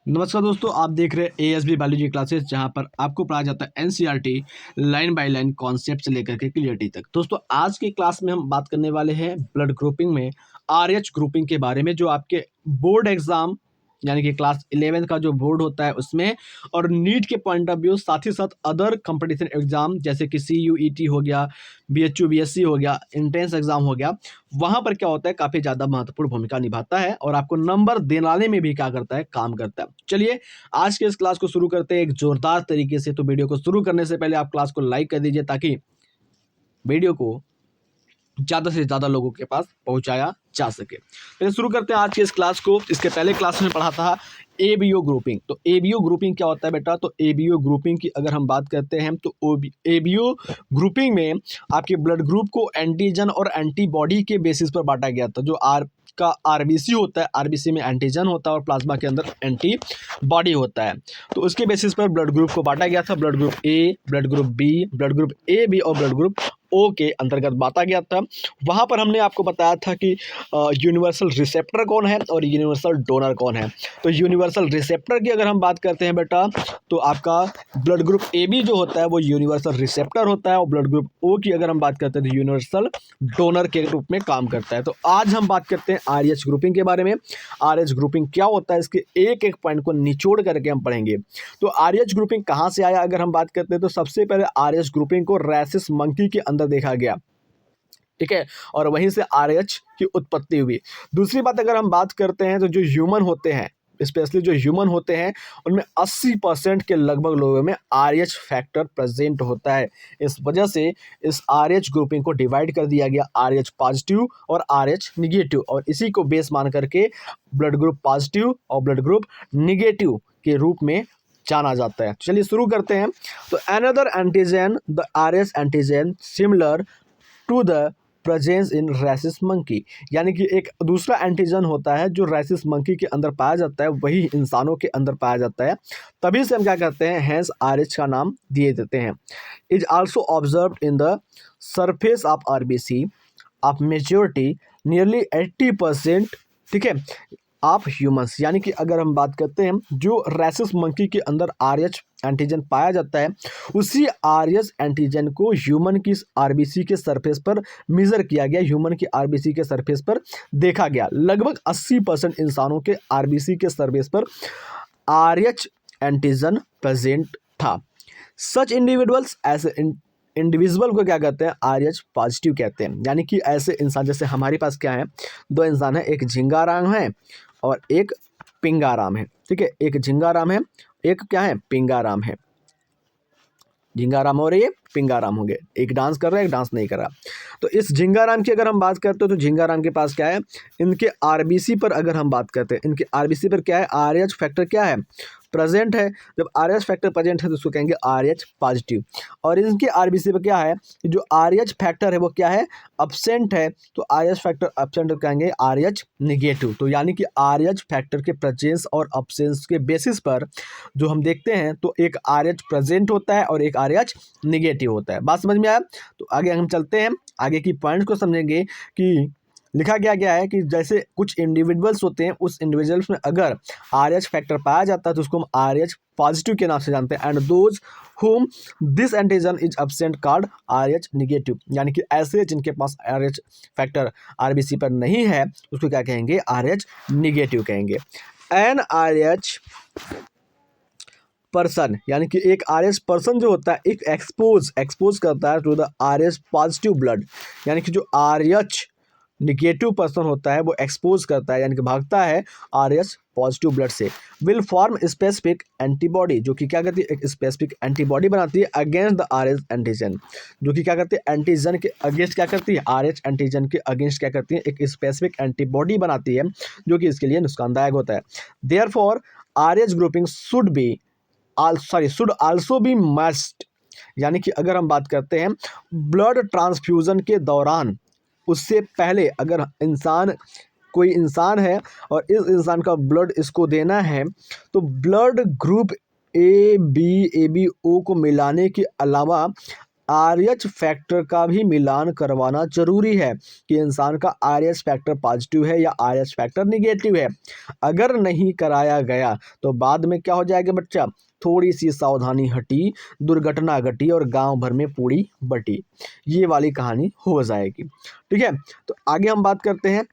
नमस्कार दोस्तों, आप देख रहे हैं एएसबी बायोलॉजी क्लासेस, जहां पर आपको पढ़ाया जाता है NCERT line by line concept से लेकर के क्लियरिटी तक। दोस्तों, आज की क्लास में हम बात करने वाले हैं ब्लड ग्रुपिंग में आरएच ग्रुपिंग के बारे में, जो आपके बोर्ड एग्जाम यानी कि क्लास 11 का जो बोर्ड होता है उसमें, और नीट के पॉइंट ऑफ व्यू, साथ ही साथ अदर कंपटीशन एग्जाम जैसे कि सीयूईटी हो गया, बीएचयू बीएससी हो गया, एंट्रेंस एग्जाम हो गया, वहां पर क्या होता है, काफी ज्यादा महत्वपूर्ण भूमिका निभाता है और आपको नंबर दिलाने में भी क्या करता है, काम करता है। चलिए आज के इस क्लास को शुरू करते हैं एक जोरदार तरीके से। तो वीडियो को शुरू करने से पहले आप क्लास को लाइक कर दीजिए ताकि वीडियो को ज़्यादा से ज़्यादा लोगों के पास पहुंचाया जा सके। पहले शुरू करते हैं आज के इस क्लास को। इसके पहले क्लास में पढ़ा था एबीओ ग्रुपिंग। तो एबीओ ग्रुपिंग क्या होता है बेटा? तो एबीओ ग्रुपिंग की अगर हम बात करते हैं तो एबीओ ग्रुपिंग में आपके ब्लड ग्रुप को एंटीजन और एंटीबॉडी के बेसिस पर बांटा गया था। जो का आरबीसी होता है, आरबीसी में एंटीजन होता है और प्लाज्मा के अंदर एंटीबॉडी होता है। तो उसके बेसिस पर ब्लड ग्रुप को बांटा गया था। Blood group A, blood group B, blood group A B और ब्लड ग्रुप ओ के अंतर्गत बांटा गया था। वहाँ पर हमने आपको बताया था कि यूनिवर्सल रिसेप्टर कौन है और यूनिवर्सल डोनर कौन है। तो यूनिवर्सल रिसेप्टर की अगर हम बात करते हैं बेटा, तो आपका ब्लड ग्रुप ए बी जो होता है वो यूनिवर्सल रिसेप्टर होता है, और ब्लड ग्रुप ओ की अगर हम बात करते हैं तो यूनिवर्सल डोनर के रूप में काम करता है। तो आज हम बात करते हैं आरएच ग्रुपिंग के बारे में। आरएच ग्रुपिंग क्या होता है, इसके एक एक पॉइंट को निचोड़ करके हम पढ़ेंगे। तो आरएच ग्रुपिंग कहाँ से आया, अगर हम बात करते हैं तो सबसे पहले आरएच ग्रुपिंग को रैसिस मंकी के अंदर देखा गया, ठीक है, और वहीं से आरएच की उत्पत्ति हुई। दूसरी बात अगर हम बात करते हैं तो जो ह्यूमन होते हैं, स्पेशली जो ह्यूमन होते हैं, उनमें 80% के लगभग लोगों में आरएच फैक्टर प्रेजेंट होता है। इस वजह से इस आरएच ग्रुपिंग को डिवाइड कर दिया गया, आरएच पॉजिटिव और आरएच निगेटिव, और इसी को बेस मान करके ब्लड ग्रुप पॉजिटिव और ब्लड ग्रुप निगेटिव के रूप में जाना जाता है। चलिए शुरू करते हैं। तो another antigen, the Rh antigen similar to the presence in rhesus monkey, यानी कि एक दूसरा एंटीजन होता है जो रैसिस मंकी के अंदर पाया जाता है, वही इंसानों के अंदर पाया जाता है। तभी से हम क्या करते हैं, हैंस आरएच का नाम दिए देते हैं। Is also observe in the surface of RBC of maturity nearly 80%, ठीक है, ऑफ ह्यूमंस। यानी कि अगर हम बात करते हैं जो रैसिस मंकी के अंदर आरएच एंटीजन पाया जाता है, उसी आरएच एंटीजन को ह्यूमन की आरबीसी के सरफेस पर मेजर किया गया, ह्यूमन की आरबीसी के सरफेस पर देखा गया। लगभग 80% इंसानों के आरबीसी के सरफेस पर आरएच एंटीजन प्रेजेंट था। सच इंडिविजुअल्स ऐसे इंडिविजुअल को क्या कहते हैं, आरएच पॉजिटिव कहते हैं। यानी कि ऐसे इंसान, जैसे हमारे पास क्या है, दो इंसान है, एक झिंगाराम है और एक पिंगाराम है, ठीक है, एक झिंगाराम है, एक क्या है, पिंगाराम है। झिंगाराम और ये पिंगाराम हो गए, एक डांस कर रहा है, एक डांस नहीं कर रहा। तो इस झिंगाराम की अगर हम बात करते हो तो झिंगाराम के पास क्या है, इनके आरबीसी पर अगर हम बात करते हैं, इनके आरबीसी पर क्या है, आरएच फैक्टर क्या है, प्रेजेंट है। जब आरएच फैक्टर प्रेजेंट है तो उसको कहेंगे आरएच पॉजिटिव। और इनके आरबीसी पर क्या है, जो आरएच फैक्टर है वो क्या है, अब्सेंट है, तो आरएच फैक्टर अब्सेंट कहेंगे आरएच निगेटिव। तो यानी कि आरएच फैक्टर के प्रेजेंस और अब्सेंस के बेसिस पर जो हम देखते हैं, तो एक आरएच प्रेजेंट होता है और एक आरएच निगेटिव होता है। बात समझ में आया? तो आगे हम चलते हैं, आगे की पॉइंट को समझेंगे कि लिखा गया है कि जैसे कुछ इंडिविजुअल्स होते हैं, उस इंडिविजुअल्स में अगर आरएच फैक्टर पाया जाता है तो उसको हम आरएच पॉजिटिव के नाम से जानते हैं। And those whom this antigen is absent card RH negative, यानी कि ऐसे जिनके पास आरएच फैक्टर आरबीसी पर नहीं है उसको क्या कहेंगे, आरएच निगेटिव कहेंगे। एन आरएच पर्सन, यानी कि एक आरएच पर्सन जो होता है, एक एक्सपोज करता है to the Rh positive blood, यानी कि जो आरएच निगेटिव पर्सन होता है वो एक्सपोज करता है, यानी कि भागता है आरएच पॉजिटिव ब्लड से, विल फॉर्म स्पेसिफिक एंटीबॉडी, जो कि क्या करती है, एक स्पेसिफिक एंटीबॉडी बनाती है अगेंस्ट द आरएच एंटीजन, जो कि क्या करती है, एंटीजन के अगेंस्ट क्या करती है, आरएच एंटीजन के अगेंस्ट क्या करती है, एक स्पेसिफिक एंटीबॉडी बनाती है जो कि इसके लिए नुकसानदायक होता है। Therefore RH grouping should also be must, यानी कि अगर हम बात करते हैं ब्लड ट्रांसफ्यूजन के दौरान, उससे पहले अगर कोई इंसान है और इस इंसान का ब्लड इसको देना है, तो blood group A B O को मिलाने के अलावा आरएच फैक्टर का भी मिलान करवाना जरूरी है कि इंसान का आरएच फैक्टर पॉजिटिव है या आरएच फैक्टर निगेटिव है। अगर नहीं कराया गया तो बाद में क्या हो जाएगा बच्चा, थोड़ी सी सावधानी हटी, दुर्घटना घटी और गांव भर में पूरी बटी, ये वाली कहानी हो जाएगी। ठीक है, तो आगे हम बात करते हैं।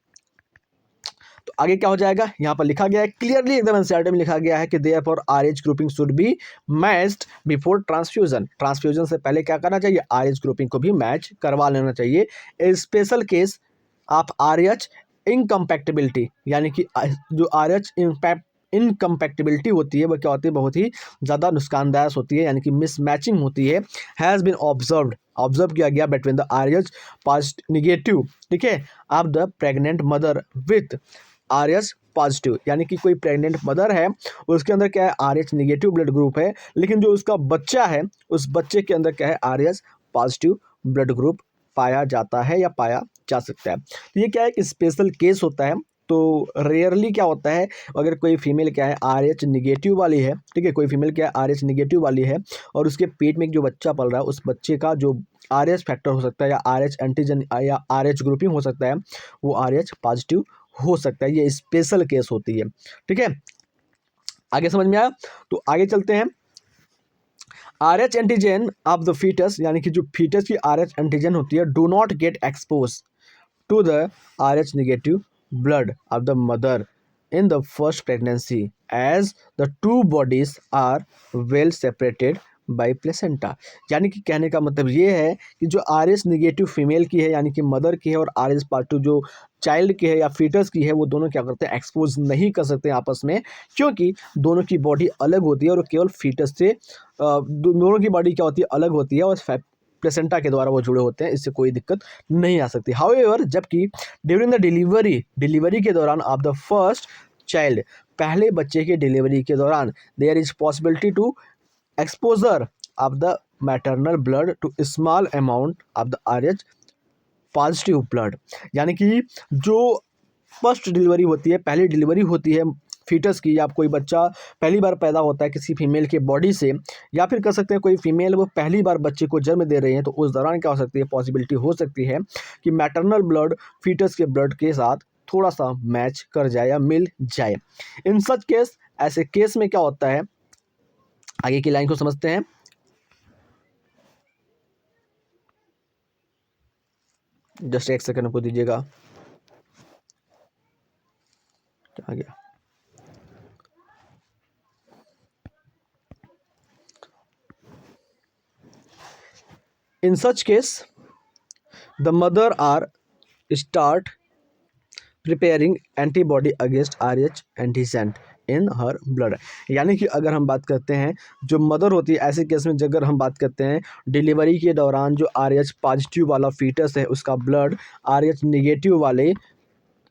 तो आगे क्या हो जाएगा, यहाँ पर लिखा गया है क्लियरली, एकदम एनसीईआरटी में लिखा गया है कि therefore RH grouping should be matched before transfusion. Transfusion से पहले क्या करना चाहिए, आरएच ग्रुपिंग को भी मैच करवा लेना चाहिए। ए स्पेशल केस ऑफ आरएच इनकम्पैक्टिबिलिटी, यानी कि जो आरएच इनकम्पैक्टिबिलिटी होती है वो क्या होती है, बहुत ही ज़्यादा नुकसानदायक होती है, यानी कि मिसमैचिंग होती है। हैज़ बीन ऑब्जर्व किया गया between the Rh positive negative, ठीक है, of the pregnant mother with RH positive, यानी कि कोई प्रेग्नेंट मदर है, उसके अंदर क्या है, आरएच निगेटिव ब्लड ग्रुप है, लेकिन जो उसका बच्चा है उस बच्चे के अंदर क्या है, आरएच पॉजिटिव ब्लड ग्रुप पाया जाता है या पाया जा सकता है। तो ये क्या है कि स्पेशल केस होता है। तो रेयरली क्या होता है, अगर कोई फीमेल क्या है आरएच निगेटिव वाली है, ठीक है, कोई फीमेल क्या है आरएच निगेटिव वाली है और उसके पेट में जो बच्चा पल रहा है उस बच्चे का जो आरएच फैक्टर हो सकता है या आरएच एंटीजन या आरएच ग्रुपिंग हो सकता है, वो आरएच पॉजिटिव हो सकता है। ये स्पेशल केस होती है। ठीक है, आगे समझ में आया, तो आगे चलते हैं। Rh antigen of the foetus, यानी कि जो फीटस की आरएच एंटीजन होती है, do not get expose to the RH negative blood of the mother in the first pregnancy as the two bodies are well separated by placenta। यानी कि कहने का मतलब ये है कि जो RH निगेटिव फीमेल की है, यानी कि मदर की है, और RH पॉजिटिव जो चाइल्ड की है या फीटस की है, वो दोनों क्या करते हैं, एक्सपोज नहीं कर सकते आपस में, क्योंकि दोनों की बॉडी अलग होती है और केवल फीटस से दोनों की बॉडी क्या होती है, अलग होती है और प्लेसेंटा के द्वारा वो जुड़े होते हैं, इससे कोई दिक्कत नहीं आ सकती। हाउएवर, जबकि ड्यूरिंग द डिलीवरी के दौरान ऑफ द फर्स्ट चाइल्ड, पहले बच्चे के डिलीवरी के दौरान, there is possibility to exposure of the maternal blood to small amount of the Rh positive blood, यानी कि जो फर्स्ट डिलीवरी होती है, पहली डिलीवरी होती है फीटस की, या कोई बच्चा पहली बार पैदा होता है किसी फीमेल के बॉडी से, या फिर कह सकते हैं कोई फीमेल वो पहली बार बच्चे को जन्म दे रही है, तो उस दौरान क्या हो सकती है, पॉसिबिलिटी हो सकती है कि मैटरनल ब्लड फीटस के ब्लड के साथ थोड़ा सा मैच कर जाए या मिल जाए। इन सच केस, ऐसे केस में क्या होता है, आगे की लाइन को समझते हैं। जस्ट एक सेकंड को दीजिएगा, आ गया। In such case, the mother are start preparing antibody against RH antigen in her blood। यानी कि अगर हम बात करते हैं, जो मदर होती है, ऐसे केस में अगर हम बात करते हैं डिलीवरी के दौरान जो RH पॉजिटिव वाला फीटस है उसका ब्लड RH निगेटिव वाले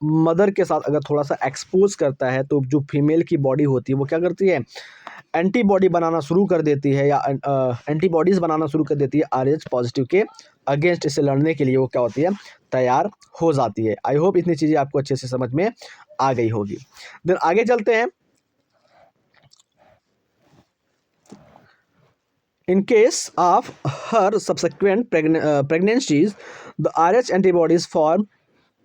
मदर के साथ अगर थोड़ा सा एक्सपोज करता है, तो जो फीमेल की बॉडी होती है वो क्या करती है, एंटीबॉडी बनाना शुरू कर देती है या एंटीबॉडीज़ बनाना शुरू कर देती है RH पॉजिटिव के अगेंस्ट। इससे लड़ने के लिए वो क्या होती है, तैयार हो जाती है। आई होप इतनी चीज़ें आपको अच्छे से समझ में आ गई होगी। देन आगे चलते हैं। In case of her subsequent pregnancies, the RH antibodies formed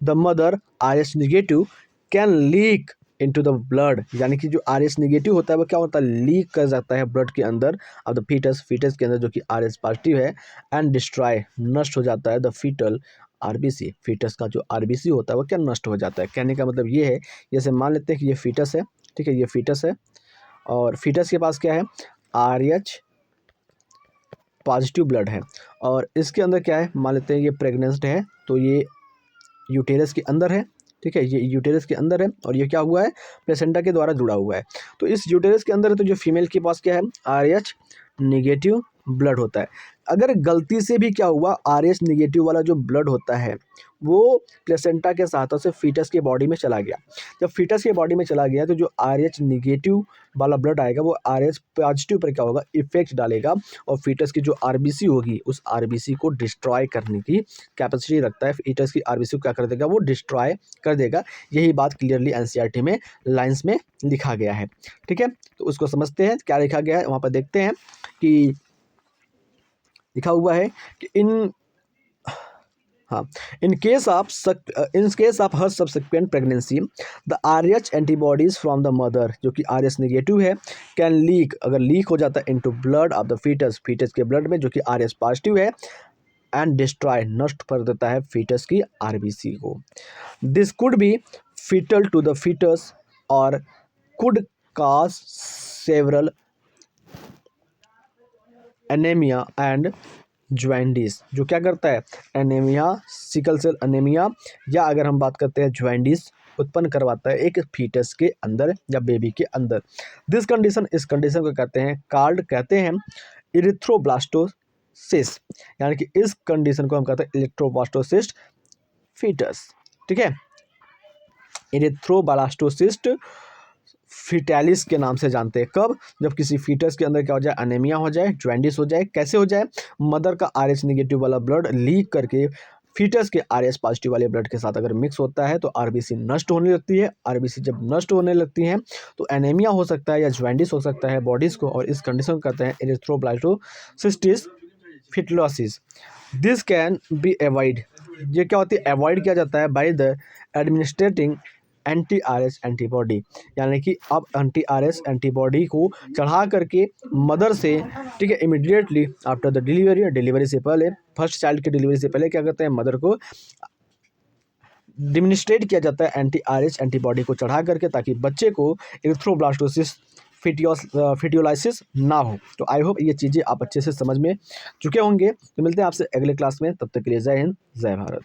the mother RH negative can leak into the blood, यानी कि जो RH निगेटिव होता है वो क्या होता है, लीक कर जाता है ब्लड के अंदर अब द फीटस के अंदर जो कि RH पॉजिटिव है, एंड डिस्ट्रॉय, नष्ट हो जाता है द फीटल आरबीसी, फीटस का जो आरबीसी होता है वो क्या नष्ट हो जाता है। कहने का मतलब ये है, जैसे मान लेते हैं कि ये फीटस है, ठीक है, ये फीटस है और फीटस के पास क्या है, RH पॉजिटिव ब्लड है, और इसके अंदर क्या है, मान लेते हैं ये प्रेग्नेंट है, तो ये यूटेरस के अंदर है, ठीक है, ये यूटेरस के अंदर है और ये क्या हुआ है, प्लेसेंटा के द्वारा जुड़ा हुआ है। तो इस यूटेरस के अंदर है, तो जो फीमेल के पास क्या है, RH निगेटिव ब्लड होता है। अगर गलती से भी क्या हुआ, RH निगेटिव वाला जो ब्लड होता है वो प्लेसेंटा के सहायता से फीटस के बॉडी में चला गया, जब फीटस के बॉडी में चला गया तो जो RH निगेटिव वाला ब्लड आएगा वो RH पॉजिटिव पर क्या होगा, इफेक्ट डालेगा, और फीटस की जो आरबीसी होगी उस आरबीसी को डिस्ट्रॉय करने की कैपेसिटी रखता है। फीटस की आरबीसी को क्या कर देगा, वो डिस्ट्रॉय कर देगा। यही बात क्लियरली एनसीईआरटी में लाइंस में लिखा गया है। ठीक है, तो उसको समझते हैं क्या लिखा गया है, वहाँ पर देखते हैं कि लिखा हुआ है कि in case of her subsequent pregnancy, the RH antibodies from the mother, जो कि RH नेगेटिव है, can leak, अगर लीक हो जाता है into blood of the fetus, fetus के ब्लड में जो कि RH पॉजिटिव है, and destroy, नष्ट कर देता है fetus की RBC को. This could be fatal to the fetus or could cause several anaemia and jaundice, जो क्या करता है, एनीमिया, सिकल सेल एनीमिया, या अगर हम बात करते हैं ज्वाइंडिस उत्पन्न करवाता है एक फीटस के अंदर या बेबी के अंदर. दिस कंडीशन, इस कंडीशन को कहते हैं इरिथ्रोब्लास्टोसिस, यानी कि इस कंडीशन को हम कहते हैं इरिथ्रोब्लास्टोसिस्ट फीटस. ठीक है, इरिथ्रोब्लास्टोसिस्ट फिटैलिस के नाम से जानते हैं. कब? जब किसी फीटस के अंदर क्या हो जाए, अनेमिया हो जाए, ज्वाइंडिस हो जाए. कैसे हो जाए? मदर का RH नेगेटिव वाला ब्लड लीक करके फीटस के RH पॉजिटिव वाले ब्लड के साथ अगर मिक्स होता है तो RBC नष्ट होने लगती है. RBC जब नष्ट होने लगती हैं तो एनीमिया हो सकता है या ज्वाइंडिस हो सकता है बॉडीज़ को, और इस कंडीशन को कहते हैं इरिथ्रोब्लास्टोसिस्टिस फिटलोसिस. दिस कैन बी अवॉइड, ये क्या होती है, अवॉइड किया जाता है by the administrating anti RH antibody, यानी कि अब एंटी RH एंटीबॉडी को चढ़ा करके मदर से, ठीक है, immediately after the delivery, delivery से पहले, फर्स्ट चाइल्ड की डिलीवरी से पहले क्या करते हैं, मदर को डिमिनिस्ट्रेट किया जाता है एंटी RH एंटीबॉडी को चढ़ा करके, ताकि बच्चे को इरिथ्रोब्लास्टोसिस फिटियोलाइसिस ना हो. तो आई होप ये चीज़ें आप अच्छे से समझ में चुके होंगे. तो मिलते हैं आपसे अगले क्लास में, तब तक के लिए जय हिंद, जय भारत.